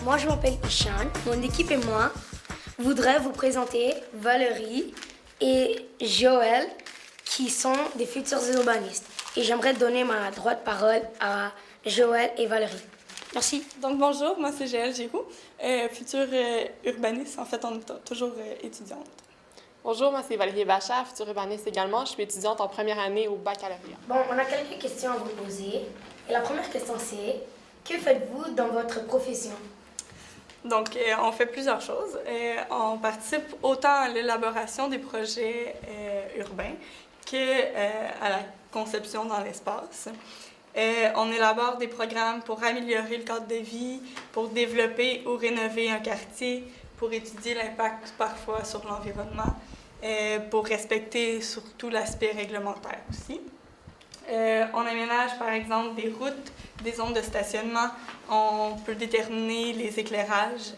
Moi, je m'appelle Ishan. Mon équipe et moi voudrais vous présenter Valérie et Joël, qui sont des futurs urbanistes. Et j'aimerais donner ma droite parole à Joël et Valérie. Merci. Donc bonjour, moi c'est Joël Giroux, future urbaniste. En fait, on est toujours étudiante. Bonjour, moi c'est Valérie Bachar, future urbaniste également. Je suis étudiante en première année au baccalauréat. Bon, on a quelques questions à vous poser. Et la première question c'est, que faites-vous dans votre profession? Donc, on fait plusieurs choses. On participe autant à l'élaboration des projets urbains qu'à la conception dans l'espace. On élabore des programmes pour améliorer le cadre de vie, pour développer ou rénover un quartier, pour étudier l'impact parfois sur l'environnement, pour respecter surtout l'aspect réglementaire aussi. On aménage par exemple des routes, des zones de stationnement, on peut déterminer les éclairages,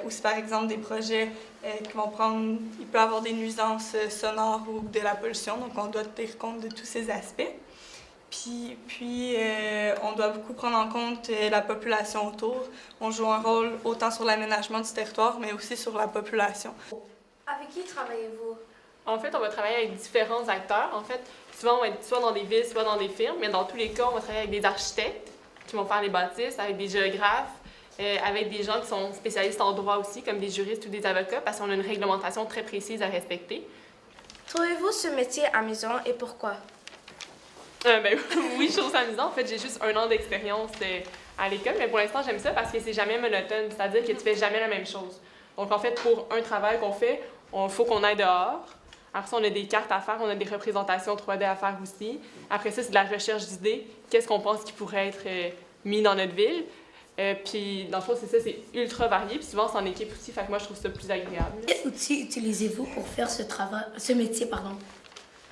ou si par exemple des projets qui vont prendre, il peut y avoir des nuisances sonores ou de la pollution, donc on doit tenir compte de tous ces aspects. Puis on doit beaucoup prendre en compte la population autour. On joue un rôle autant sur l'aménagement du territoire, mais aussi sur la population. Avec qui travaillez-vous? En fait, on va travailler avec différents acteurs. En fait, souvent, on va être soit dans des villes, soit dans des firmes, mais dans tous les cas, on va travailler avec des architectes qui vont faire les bâtisses, avec des géographes, avec des gens qui sont spécialistes en droit aussi, comme des juristes ou des avocats, parce qu'on a une réglementation très précise à respecter. Trouvez-vous ce métier amusant et pourquoi? Ben, oui, je trouve ça amusant. En fait, j'ai juste 1 an d'expérience à l'école, mais pour l'instant, j'aime ça parce que c'est jamais monotone, c'est-à-dire que tu fais jamais la même chose. Donc, en fait, pour un travail qu'on fait, il faut qu'on aille dehors. Après ça, on a des cartes à faire, on a des représentations 3D à faire aussi. Après ça, c'est de la recherche d'idées. Qu'est-ce qu'on pense qui pourrait être mis dans notre ville? Puis, dans le fond, c'est ça, c'est ultra varié. Puis souvent, c'est en équipe aussi, fait que moi, je trouve ça plus agréable. Quels outils utilisez-vous pour faire ce métier, pardon?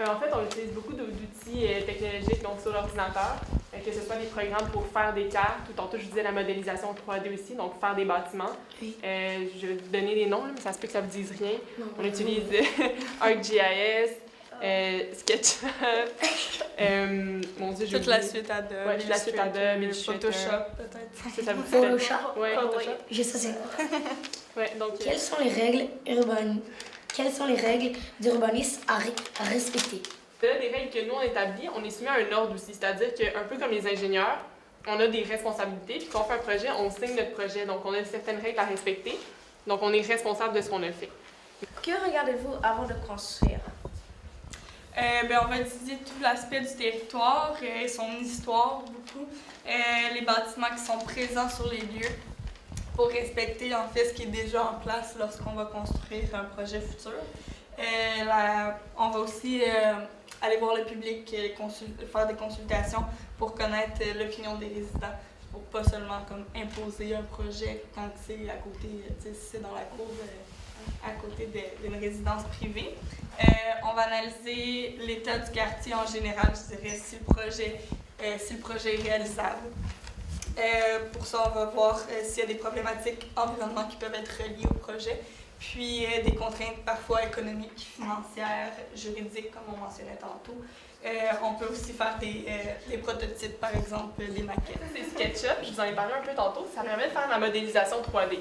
En fait, on utilise beaucoup d'outils technologiques donc sur l'ordinateur, que ce soit des programmes pour faire des cartes, ou tantôt je disais la modélisation 3D aussi, donc faire des bâtiments. Oui. Je vais vous donner des noms, là, mais ça se peut que ça vous dise rien. Non. On utilise ArcGIS, SketchUp, mon Dieu, j'ai Toute la oublié. suite Adobe, Ouais, toute la suite Adobe, Illustrator. Photoshop peut-être. Ça vous dit Photoshop? Ouais, Photoshop. Je sais c'est quoi. Ouais, donc, Quelles sont les règles d'urbanisme à respecter? là, des règles que nous, on établit, on est soumis à un ordre aussi. C'est-à-dire qu'un peu comme les ingénieurs, on a des responsabilités, puis quand on fait un projet, on signe notre projet. Donc, on a certaines règles à respecter. Donc, on est responsable de ce qu'on a fait. Que regardez-vous avant de construire? On va étudier tout l'aspect du territoire, son histoire beaucoup, les bâtiments qui sont présents sur les lieux pour respecter en fait ce qui est déjà en place lorsqu'on va construire un projet futur. On va aussi aller voir le public, faire des consultations pour connaître l'opinion des résidents, pour pas seulement comme imposer un projet quand c'est à côté, si c'est dans la cour, à côté d'une résidence privée. On va analyser l'état du quartier en général, je dirais, si le projet est réalisable. Pour ça, on va voir s'il y a des problématiques environnementales qui peuvent être reliées au projet, puis des contraintes parfois économiques, financières, juridiques, comme on mentionnait tantôt. On peut aussi faire des prototypes, par exemple, des maquettes. C'est SketchUp, je vous en ai parlé un peu tantôt, ça permet de faire la modélisation 3D.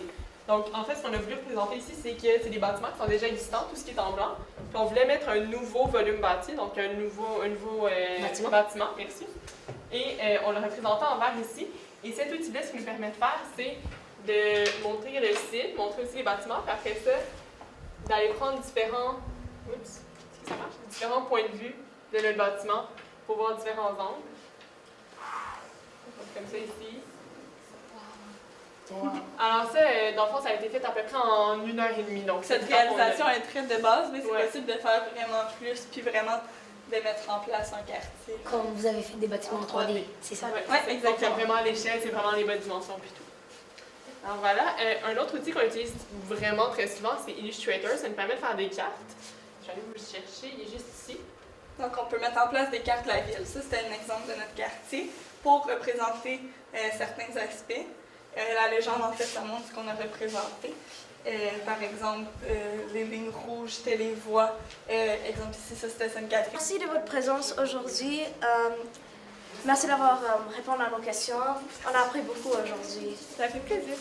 Donc, en fait, ce qu'on a voulu représenter ici, c'est que c'est des bâtiments qui sont déjà existants, tout ce qui est en blanc. Puis on voulait mettre un nouveau volume bâti, donc un nouveau bâtiment, merci. Et on l'a représenté en vert ici. Et cet outil-là, ce qu'il nous permet de faire, c'est de montrer le site, montrer aussi les bâtiments, puis après ça, d'aller prendre différents points de vue de notre bâtiment pour voir différents angles. Donc, comme ça ici. Wow. Alors ça, dans le fond, ça a été fait à peu près en 1h30. Donc cette réalisation est très de base, mais c'est possible de faire vraiment plus, puis vraiment de mettre en place un quartier. Comme vous avez fait des bâtiments en 3D, c'est ça? Oui, exactement. Donc, vraiment à l'échelle, c'est vraiment les bonnes dimensions puis tout. Alors voilà, un autre outil qu'on utilise vraiment très souvent, c'est Illustrator. Ça nous permet de faire des cartes. Je vais aller vous le chercher, il est juste ici. Donc, on peut mettre en place des cartes de la ville. Ça, c'était un exemple de notre quartier pour représenter certains aspects. La légende, en fait, ça montre ce qu'on a représenté. Par exemple, les lignes rouges, c'était les voies. Exemple ici, ça, c'était Sainte-Catherine. Merci de votre présence aujourd'hui. Merci d'avoir répondu à nos questions. On a appris beaucoup aujourd'hui. Ça fait plaisir.